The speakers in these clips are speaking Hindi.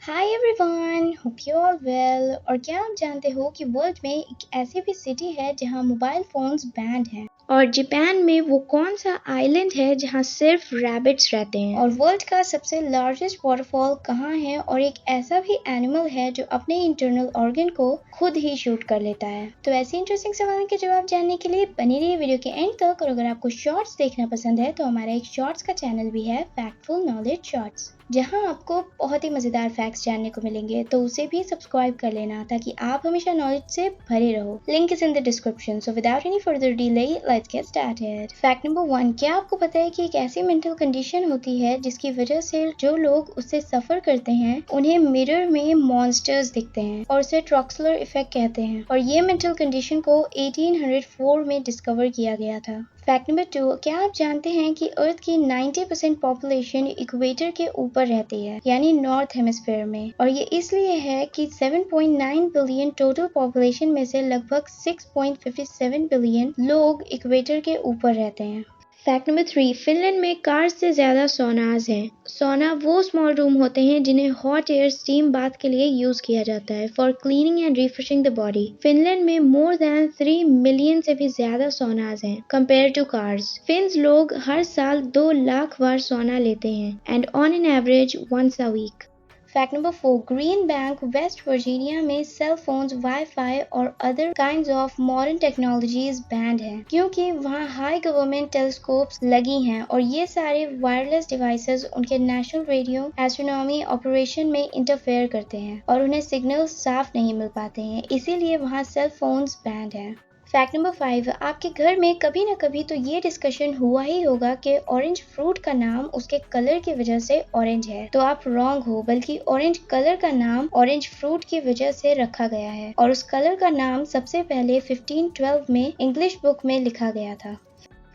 Hi everyone, hope you all well. और क्या आप जानते हो कि वर्ल्ड में एक ऐसी भी सिटी है जहां मोबाइल फोन्स बैंड हैं? और जापान में वो कौन सा आइलैंड है जहां सिर्फ रैबिट्स रहते हैं? और वर्ल्ड का सबसे लार्जेस्ट वाटरफॉल कहाँ है? और एक ऐसा भी एनिमल है जो अपने इंटरनल ऑर्गन को खुद ही शूट कर लेता है। तो ऐसे इंटरेस्टिंग सवालों के जवाब जानने के लिए बने रहिए वीडियो के एंड तक। और अगर आपको शॉर्ट्स देखना पसंद है तो हमारा एक शॉर्ट्स का चैनल भी है, फैक्टफुल नॉलेज शॉर्ट्स, जहां आपको बहुत ही मजेदार फैक्ट्स जानने को मिलेंगे। तो उसे भी सब्सक्राइब कर लेना ताकि आप हमेशा नॉलेज से भरे रहो। Link is in the description. So without any further delay let's get started. Fact number 1, क्या आपको पता है कि एक ऐसी मेंटल कंडीशन होती है जिसकी वजह से जो लोग उससे सफर करते हैं उन्हें मिरर में मॉन्स्टर्स दिखते हैं और उसे ट्रॉक्सलर इफेक्ट कहते हैं। और ये मेंटल कंडीशन को 1804 में डिस्कवर किया गया था। फैक्ट नंबर 2, क्या आप जानते हैं कि अर्थ की 90% पॉपुलेशन इक्वेटर के ऊपर रहती है, यानी नॉर्थ हेमिस्फीयर में। और ये इसलिए है कि 7.9 बिलियन टोटल पॉपुलेशन में से लगभग 6.57 बिलियन लोग इक्वेटर के ऊपर रहते हैं। फैक्ट नंबर 3, फिनलैंड में कार्स से ज्यादा सोनाज हैं। सोना वो स्मॉल रूम होते हैं जिन्हें हॉट एयर स्टीम बाथ के लिए यूज किया जाता है for cleaning and refreshing the body. Finland में मोर देन 3 मिलियन से भी ज्यादा सोनाज हैं कंपेयर टू कार्स। फिन्स लोग हर साल 2 लाख बार सोना लेते हैं and on an average once a week. Fact number 4, Green Bank West Virginia में सेल फोन्स, वाईफाई और other kinds of modern technologies banned है क्योंकि वहाँ हाई गवर्नमेंट टेलीस्कोप्स लगी हैं और ये सारे वायरलेस डिवाइसेस उनके नेशनल रेडियो एस्ट्रोनॉमी ऑपरेशन में इंटरफेयर करते हैं और उन्हें सिग्नल साफ नहीं मिल पाते हैं, इसीलिए वहाँ सेल फोन्स बैंड है। फैक्ट नंबर 5, आपके घर में कभी ना कभी तो ये डिस्कशन हुआ ही होगा कि ऑरेंज फ्रूट का नाम उसके कलर की वजह से ऑरेंज है। तो आप रॉन्ग हो, बल्कि ऑरेंज कलर का नाम ऑरेंज फ्रूट की वजह से रखा गया है और उस कलर का नाम सबसे पहले 1512 में इंग्लिश बुक में लिखा गया था।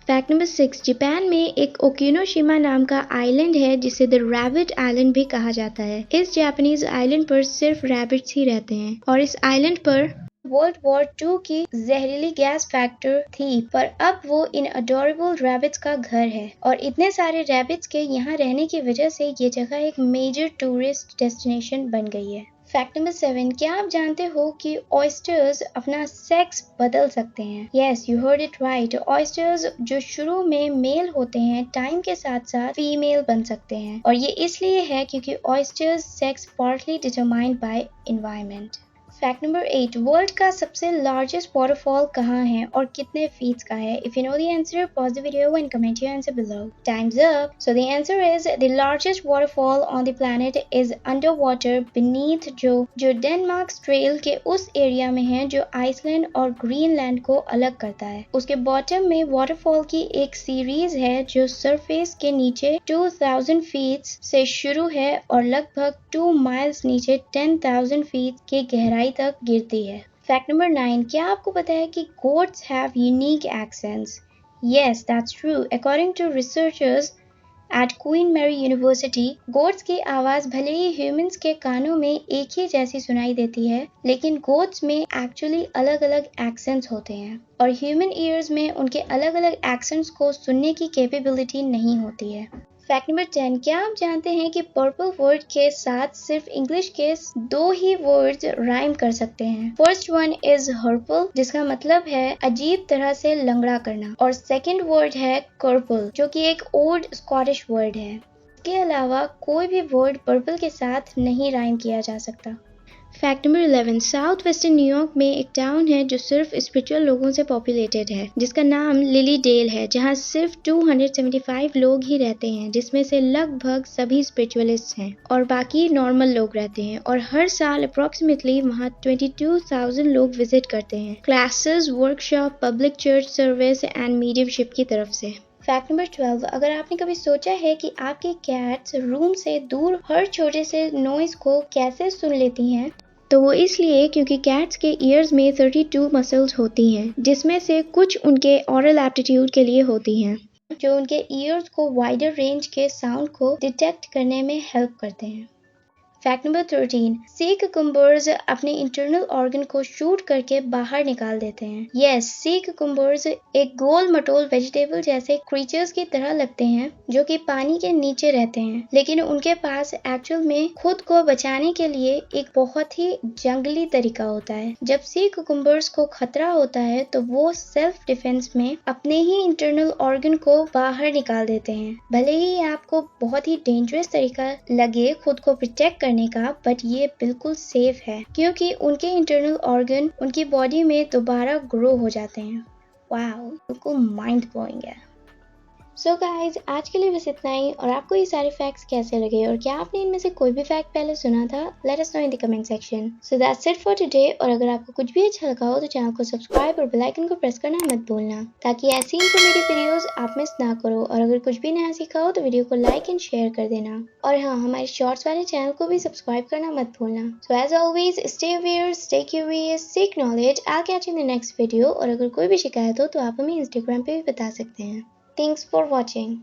फैक्ट नंबर 6, जापान में एक ओकिनोशिमा नाम का आइलैंड है जिसे द रैबिट आइलैंड भी कहा जाता है। इस जापानीज आइलैंड पर सिर्फ रैबिट्स ही रहते हैं और इस आइलैंड पर वर्ल्ड वॉर 2 की जहरीली गैस फैक्ट्री थी, पर अब वो इन अडोरेबल रैबिट्स का घर है। और इतने सारे रैबिट्स के यहाँ रहने की वजह से ये जगह एक मेजर टूरिस्ट डेस्टिनेशन बन गई है। फैक्ट नंबर 7, क्या आप जानते हो कि ऑयस्टर्स अपना सेक्स बदल सकते हैं? Yes, you heard it right. Oysters जो शुरू में मेल होते हैं टाइम के साथ साथ फीमेल बन सकते हैं और ये इसलिए है क्योंकि oysters sex partly determined by environment. Fact number 8, world का सबसे लार्जेस्ट वाटरफॉल कहाँ है और कितने फीट का है? If you know the answer, pause the video and comment your answer below. Times up. So the answer is the largest waterfall on the planet is under water beneath, जो डेनमार्क ट्रेल के उस एरिया में है जो आइसलैंड और ग्रीनलैंड को अलग करता है। उसके बॉटम में वाटरफॉल की एक सीरीज है जो सरफेस के नीचे 2000 फीट से शुरू है और लगभग 2 माइल्स नीचे 10,000 फीट की गहराई तक गिरती है। फैक्ट नंबर 9, क्या आपको पता है कि goats have unique accents? Yes, that's true. According to researchers at Queen Mary University, goats की आवाज भले ही ह्यूमंस के कानों में एक ही जैसी सुनाई देती है, लेकिन goats में एक्चुअली अलग अलग एक्सेंट्स होते हैं और ह्यूमन ईयर्स में उनके अलग अलग एक्सेंट्स को सुनने की कैपेबिलिटी नहीं होती है। फैक्ट नंबर 10, क्या आप जानते हैं कि पर्पल वर्ड के साथ सिर्फ इंग्लिश के 2 ही वर्ड्स राइम कर सकते हैं? फर्स्ट वन इज हर्पल, जिसका मतलब है अजीब तरह से लंगड़ा करना, और सेकंड वर्ड है कर्पल, जो कि एक ओल्ड स्कॉटिश वर्ड है। इसके अलावा कोई भी वर्ड पर्पल के साथ नहीं राइम किया जा सकता। Fact number 11, south western New York में एक टाउन है जो सिर्फ स्पिरिचुअल लोगों से पॉपुलेटेड है, जिसका नाम लिली डेल है, जहां सिर्फ 275 लोग ही रहते हैं, जिसमें से लगभग सभी स्पिरिचुअलिस्ट हैं और बाकी नॉर्मल लोग रहते हैं। और हर साल अप्रोक्सीमेटली वहां 22,000 लोग विजिट करते हैं classes, workshop, public church service and mediumship की तरफ से। फैक्ट नंबर 12, अगर आपने कभी सोचा है कि आपकी कैट्स रूम से दूर हर छोटे से नॉइज को कैसे सुन लेती हैं, तो वो इसलिए क्योंकि कैट्स के ईयर्स में 32 मसल्स होती हैं, जिसमें से कुछ उनके ऑरल एप्टीट्यूड के लिए होती हैं, जो उनके ईयर्स को वाइडर रेंज के साउंड को डिटेक्ट करने में हेल्प करते हैं। फैक्ट नंबर 13, सी कुकुम्बर्स अपने इंटरनल ऑर्गन को शूट करके बाहर निकाल देते हैं। यस, सी कुकुम्बर्स एक गोल मटोल वेजिटेबल जैसे क्रीचर्स की तरह लगते हैं जो कि पानी के नीचे रहते हैं, लेकिन उनके पास एक्चुअल में खुद को बचाने के लिए एक बहुत ही जंगली तरीका होता है। जब सी कुकुम्बर्स को खतरा होता है तो वो सेल्फ डिफेंस में अपने ही इंटरनल ऑर्गन को बाहर निकाल देते हैं। भले ही आपको बहुत ही डेंजरस तरीका लगे खुद को प्रोटेक्ट करने का, बट ये बिल्कुल सेफ है क्योंकि उनके इंटरनल ऑर्गन उनकी बॉडी में दोबारा ग्रो हो जाते हैं। वाओ, बिल्कुल माइंड ब्लोइंग है। सो गाइज, आज के लिए बस इतना ही। और आपको ये सारे फैक्ट्स कैसे लगे और क्या आपने इनमें से कोई भी फैक्ट पहले सुना था? Let us know in the comment section. So that's it for today. और अगर आपको कुछ भी अच्छा लगा हो तो चैनल को सब्सक्राइब और बेल आइकन को प्रेस करना मत भूलना ताकि ऐसी इंफॉर्मेटिव वीडियोस आप मिस ना करो। और अगर कुछ भी नया सीखा हो तो वीडियो को लाइक एंड शेयर कर देना। और हाँ, हमारे शॉर्ट्स वाले चैनल को भी सब्सक्राइब करना मत भूलना। So as always, stay aware, stay curious, seek knowledge. I catch in the next video. और अगर कोई भी शिकायत हो तो आप हमें इंस्टाग्राम पे भी बता सकते हैं। Thanks for watching.